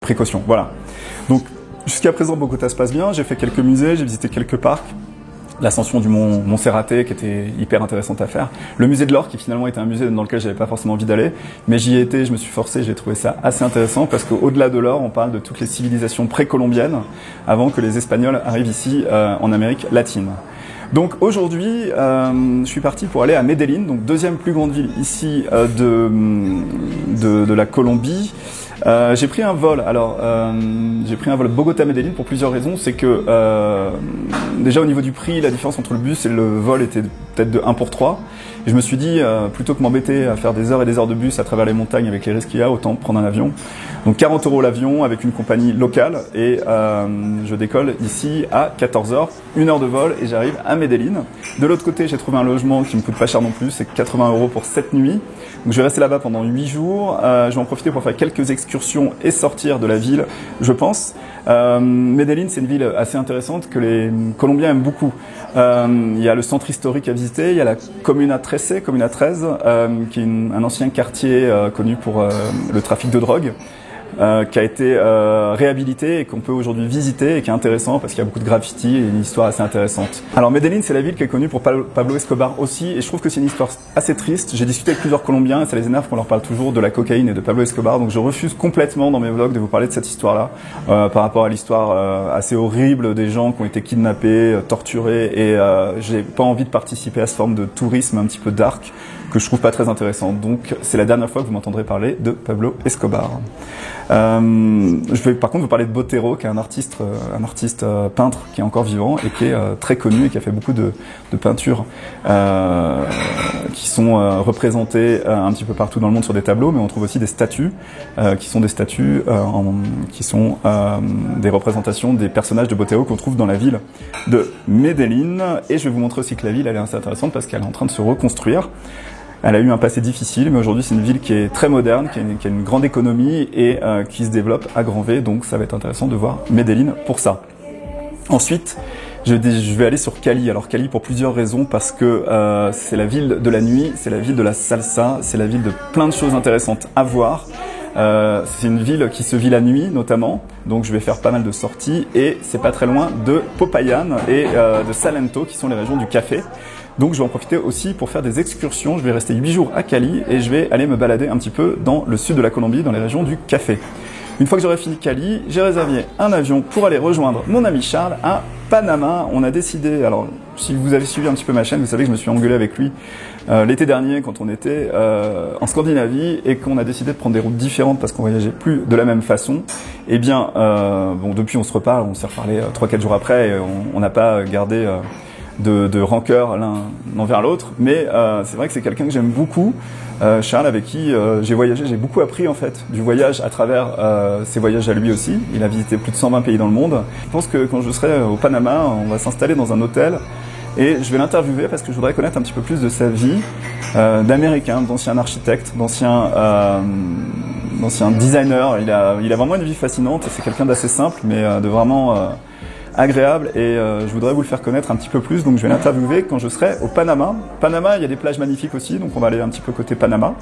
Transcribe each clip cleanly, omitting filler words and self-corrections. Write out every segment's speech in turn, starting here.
précautions. Voilà. Donc, jusqu'à présent, Bogota se passe bien. J'ai fait quelques musées, j'ai visité quelques parcs. L'ascension du mont Serrate qui était hyper intéressante à faire. Le musée de l'Or qui finalement était un musée dans lequel j'avais pas forcément envie d'aller, mais j'y ai été, je me suis forcé, j'ai trouvé ça assez intéressant parce qu'au-delà de l'Or, on parle de toutes les civilisations précolombiennes avant que les Espagnols arrivent ici en Amérique latine. Donc aujourd'hui, je suis parti pour aller à Medellín, donc deuxième plus grande ville ici de la Colombie. J'ai pris un vol. Alors, j'ai pris un vol Bogota-Medellín pour plusieurs raisons. C'est que déjà au niveau du prix, la différence entre le bus et le vol était peut-être de 1 pour 3. Et je me suis dit, plutôt que m'embêter à faire des heures et des heures de bus à travers les montagnes avec les risques qu'il y a, autant prendre un avion. Donc 40 € l'avion avec une compagnie locale et je décolle ici à 14h, 1 heure de vol et j'arrive à Medellín. De l'autre côté, j'ai trouvé un logement qui me coûte pas cher non plus, c'est 80 € pour 7 nuits. Donc je vais rester là-bas pendant 8 jours. Je vais en profiter pour faire quelques excursions et sortir de la ville, je pense. Medellín, c'est une ville assez intéressante que les Colombiens aiment beaucoup. Il y a le centre historique à visiter, il y a la Comuna 13, qui est un ancien quartier connu pour le trafic de drogue. Qui a été réhabilité et qu'on peut aujourd'hui visiter et qui est intéressant parce qu'il y a beaucoup de graffitis et une histoire assez intéressante. Alors Medellín, c'est la ville qui est connue pour Pablo Escobar aussi et je trouve que c'est une histoire assez triste. J'ai discuté avec plusieurs Colombiens et ça les énerve qu'on leur parle toujours de la cocaïne et de Pablo Escobar, donc je refuse complètement dans mes vlogs de vous parler de cette histoire-là par rapport à l'histoire assez horrible des gens qui ont été kidnappés, torturés et j'ai pas envie de participer à cette forme de tourisme un petit peu dark que je trouve pas très intéressant. Donc c'est la dernière fois que vous m'entendrez parler de Pablo Escobar. Je vais par contre vous parler de Botero, qui est un artiste peintre qui est encore vivant et qui est très connu et qui a fait beaucoup de peintures qui sont représentées un petit peu partout dans le monde sur des tableaux, mais on trouve aussi des statues qui sont des statues qui sont des représentations des personnages de Botero qu'on trouve dans la ville de Medellín. Et je vais vous montrer aussi que la ville elle est assez intéressante parce qu'elle est en train de se reconstruire. Elle a eu un passé difficile, mais aujourd'hui c'est une ville qui est très moderne, qui a une grande économie et qui se développe à grand V, donc ça va être intéressant de voir Medellín pour ça. Ensuite, je vais aller sur Cali. Alors Cali pour plusieurs raisons, parce que c'est la ville de la nuit, c'est la ville de la salsa, c'est la ville de plein de choses intéressantes à voir. C'est une ville qui se vit la nuit notamment, donc je vais faire pas mal de sorties et c'est pas très loin de Popayan et de Salento qui sont les régions du café. Donc je vais en profiter aussi pour faire des excursions. Je vais rester 8 jours à Cali et je vais aller me balader un petit peu dans le sud de la Colombie, dans les régions du café. Une fois que j'aurai fini Cali, j'ai réservé un avion pour aller rejoindre mon ami Charles à Panama. On a décidé, alors si vous avez suivi un petit peu ma chaîne, vous savez que je me suis engueulé avec lui l'été dernier quand on était en Scandinavie et qu'on a décidé de prendre des routes différentes parce qu'on voyageait plus de la même façon. Eh bien, bon, depuis on se reparle, on s'est reparlé 3-4 jours après et on n'a pas gardé de rancœur l'un envers l'autre, mais c'est vrai que c'est quelqu'un que j'aime beaucoup, Charles, avec qui j'ai voyagé, j'ai beaucoup appris en fait du voyage à travers ses voyages à lui aussi. Il a visité plus de 120 pays dans le monde. Je pense que quand je serai au Panama, on va s'installer dans un hôtel et je vais l'interviewer parce que je voudrais connaître un petit peu plus de sa vie d'américain, d'ancien architecte, d'ancien designer. Il a vraiment une vie fascinante et c'est quelqu'un d'assez simple mais de vraiment agréable et je voudrais vous le faire connaître un petit peu plus, donc je vais l'interviewer quand je serai au Panama. Panama, il y a des plages magnifiques aussi, donc on va aller un petit peu côté Panama,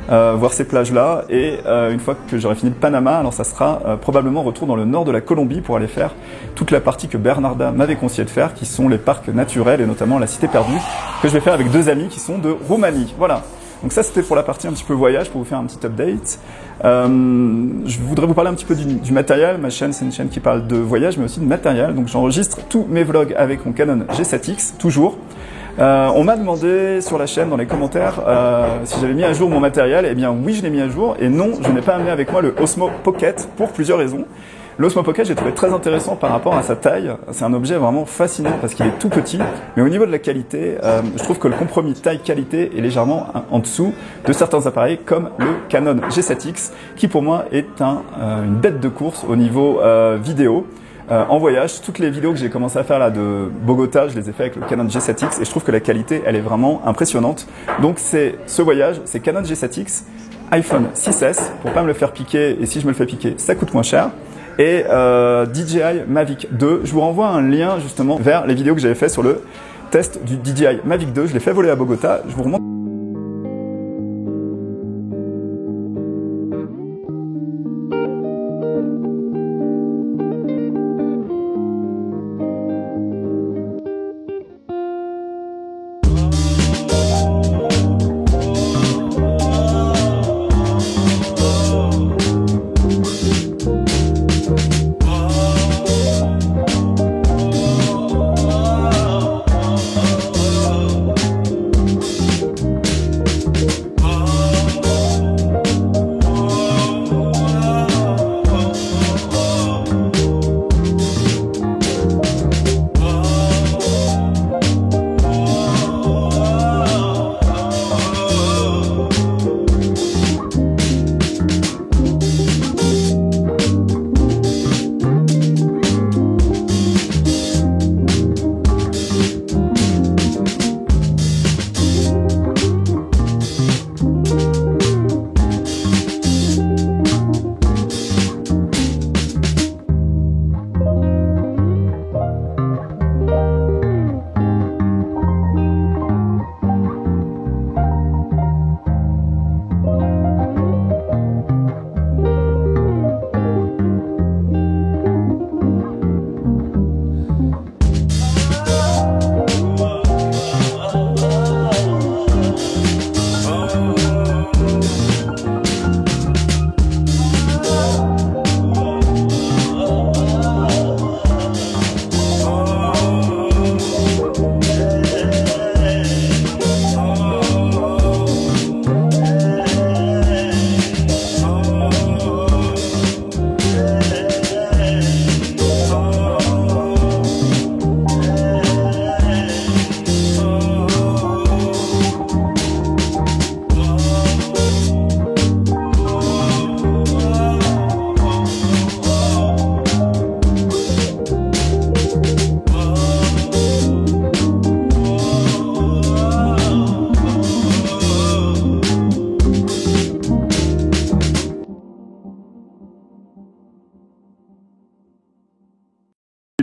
voir ces plages-là et une fois que j'aurai fini le Panama, alors ça sera probablement retour dans le nord de la Colombie pour aller faire toute la partie que Bernarda m'avait conseillé de faire, qui sont les parcs naturels et notamment la Cité Perdue, que je vais faire avec 2 amis qui sont de Roumanie. Voilà. Donc ça c'était pour la partie un petit peu voyage, pour vous faire un petit update. Je voudrais vous parler un petit peu du matériel. Ma chaîne c'est une chaîne qui parle de voyage mais aussi de matériel. Donc j'enregistre tous mes vlogs avec mon Canon G7X, toujours. On m'a demandé sur la chaîne dans les commentaires si j'avais mis à jour mon matériel. Eh bien oui, je l'ai mis à jour et non, je n'ai pas amené avec moi le Osmo Pocket pour plusieurs raisons. L'Osmo Pocket, j'ai trouvé très intéressant par rapport à sa taille. C'est un objet vraiment fascinant parce qu'il est tout petit. Mais au niveau de la qualité, je trouve que le compromis taille-qualité est légèrement en dessous de certains appareils comme le Canon G7X qui pour moi est une bête de course au niveau vidéo. En voyage, toutes les vidéos que j'ai commencé à faire là de Bogota, je les ai fait avec le Canon G7X et je trouve que la qualité, elle est vraiment impressionnante. Donc c'est ce voyage, c'est Canon G7X, iPhone 6S pour pas me le faire piquer et si je me le fais piquer, ça coûte moins cher. Et DJI Mavic 2. Je vous renvoie un lien justement vers les vidéos que j'avais fait sur le test du DJI Mavic 2. Je l'ai fait voler à Bogota. Je vous remonte.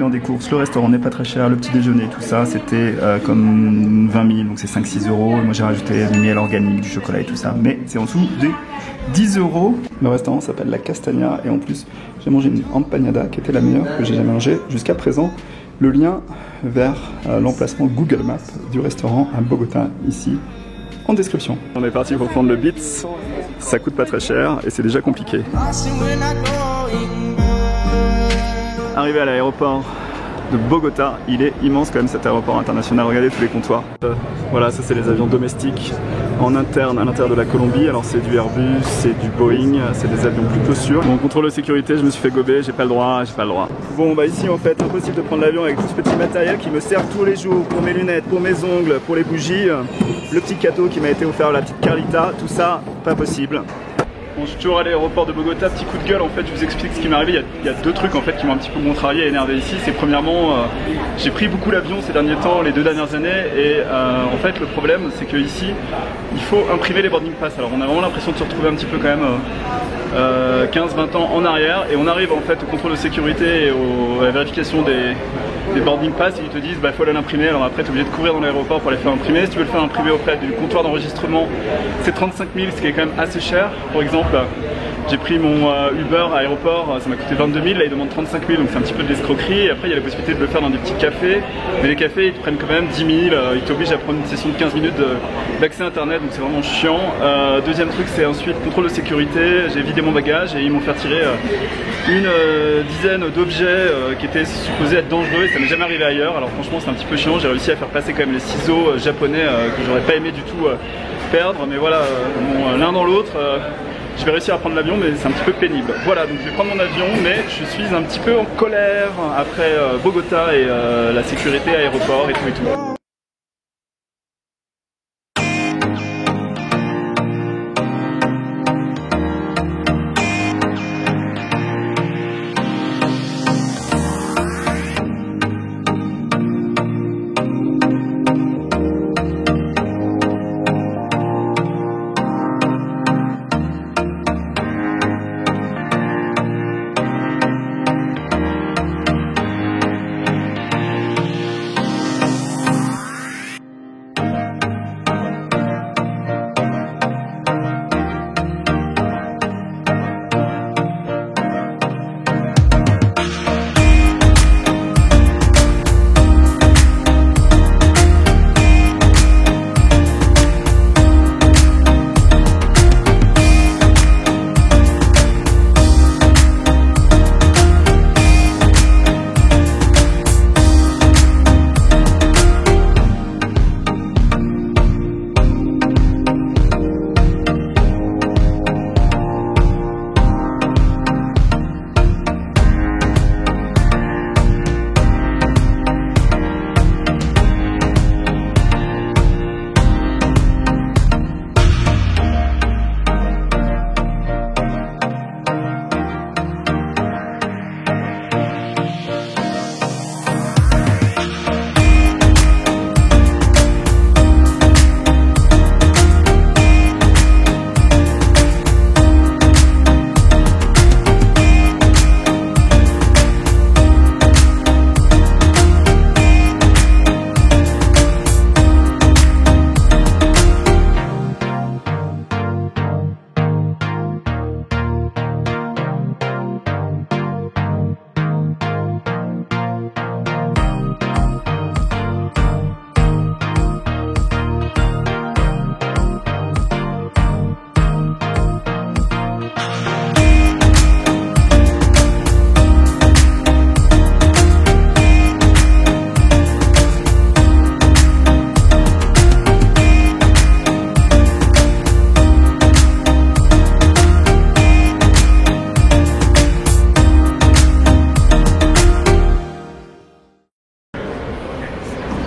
bilan des courses, le restaurant n'est pas très cher, le petit déjeuner, tout ça, c'était comme 20 000, donc c'est 5-6 euros. Moi j'ai rajouté du miel organique, du chocolat et tout ça, mais c'est en dessous des 10 euros. Le restaurant s'appelle La Castagna et en plus j'ai mangé une empanada qui était la meilleure que j'ai jamais mangée jusqu'à présent. Le lien vers l'emplacement Google Maps du restaurant à Bogota, ici, en description. On est parti pour prendre le Beats, ça coûte pas très cher et c'est déjà compliqué. Arrivé à l'aéroport de Bogota, il est immense quand même cet aéroport international, regardez tous les comptoirs. Voilà, ça c'est les avions domestiques en interne à l'intérieur de la Colombie, alors c'est du Airbus, c'est du Boeing, c'est des avions plutôt sûrs. Bon, contrôle de sécurité, je me suis fait gober, j'ai pas le droit. Bon bah ici en fait, impossible de prendre l'avion avec tout ce petit matériel qui me sert tous les jours, pour mes lunettes, pour mes ongles, pour les bougies, le petit cadeau qui m'a été offert, la petite Carlita, tout ça, pas possible. Bon, je suis toujours à l'aéroport de Bogota, petit coup de gueule en fait, je vous explique ce qui m'est arrivé. Il y a deux trucs en fait qui m'ont un petit peu contrarié et énervé ici. C'est premièrement, j'ai pris beaucoup l'avion ces derniers temps, les 2 dernières années, et en fait le problème c'est que ici il faut imprimer les boarding pass. Alors on a vraiment l'impression de se retrouver un petit peu quand même 15-20 ans en arrière, et on arrive en fait au contrôle de sécurité et à la vérification des boarding pass, et ils te disent bah faut aller l'imprimer. Alors après tu es obligé de courir dans l'aéroport pour aller faire imprimer. Si tu veux le faire imprimer auprès du comptoir d'enregistrement, c'est 35 000, ce qui est quand même assez cher. Par exemple, j'ai pris mon Uber à l'aéroport, ça m'a coûté 22 000, là ils demandent 35 000, donc c'est un petit peu de l'escroquerie. Et après il y a la possibilité de le faire dans des petits cafés, mais les cafés ils te prennent quand même 10 000, ils t'obligent à prendre une session de 15 minutes d'accès internet, donc c'est vraiment chiant. Deuxième truc, c'est ensuite contrôle de sécurité. J'ai vidé mon bagage et ils m'ont fait tirer une dizaine d'objets qui étaient supposés être dangereux, et ça m'est jamais arrivé ailleurs. Alors franchement c'est un petit peu chiant, j'ai réussi à faire passer quand même les ciseaux japonais que j'aurais pas aimé du tout perdre, mais voilà, l'un dans l'autre. Je vais réussir à prendre l'avion, mais c'est un petit peu pénible. Voilà, donc je vais prendre mon avion, mais je suis un petit peu en colère après Bogota et la sécurité aéroport et tout et tout.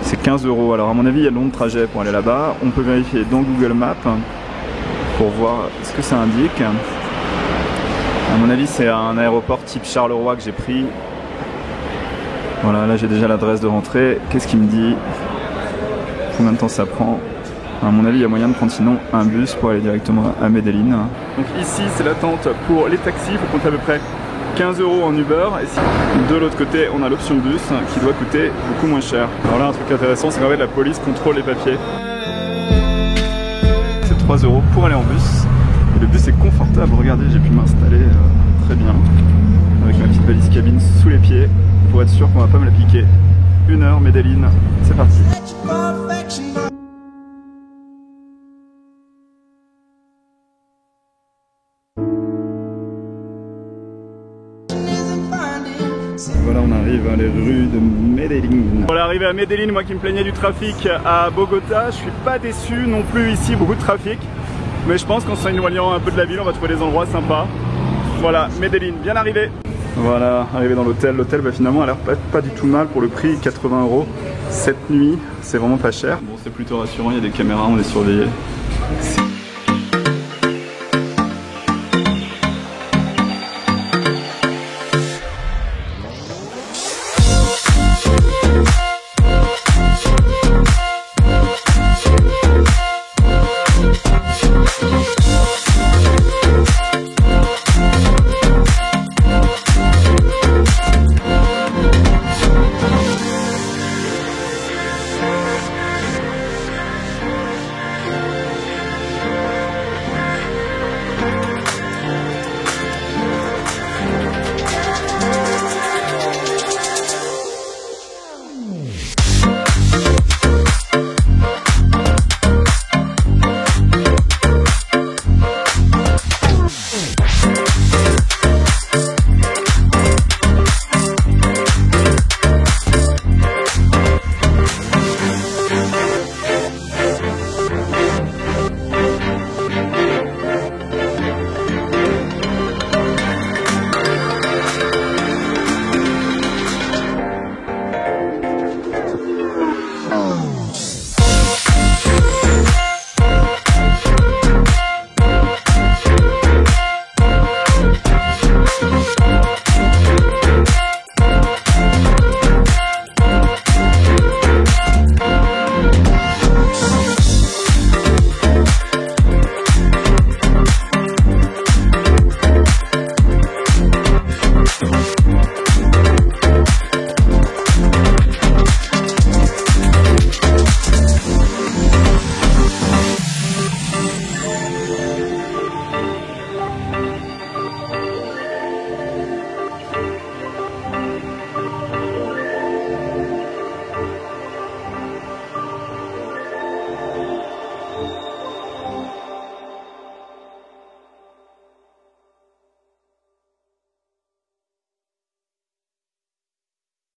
C'est 15 €. Alors à mon avis il y a long de trajet pour aller là-bas. On peut vérifier dans Google Maps pour voir ce que ça indique. À mon avis c'est un aéroport type Charleroi que j'ai pris. Voilà, là j'ai déjà l'adresse de rentrée. Qu'est-ce qu'il me dit? Combien de temps ça prend? À mon avis il y a moyen de prendre sinon un bus pour aller directement à Medellín. Donc ici c'est l'attente pour les taxis, il faut compter à peu près 15 € en Uber. Et si de l'autre côté, on a l'option bus qui doit coûter beaucoup moins cher. Alors là, un truc intéressant, c'est qu'en fait la police contrôle les papiers. C'est 3 € pour aller en bus. Et le bus est confortable. Regardez, j'ai pu m'installer très bien avec ma petite valise cabine sous les pieds pour être sûr qu'on va pas me la piquer. 1 heure, Medellín, c'est parti. Voilà, on arrive à les rues de Medellín. Voilà, arrivé à Medellín, moi qui me plaignais du trafic à Bogota, je suis pas déçu non plus ici, beaucoup de trafic. Mais je pense qu'en s'éloignant un peu de la ville, on va trouver des endroits sympas. Voilà, Medellín, bien arrivé. Voilà, arrivé dans l'hôtel. L'hôtel finalement a l'air pas du tout mal pour le prix, 80 €. Cette nuit, c'est vraiment pas cher. Bon, c'est plutôt rassurant, il y a des caméras, on est surveillé.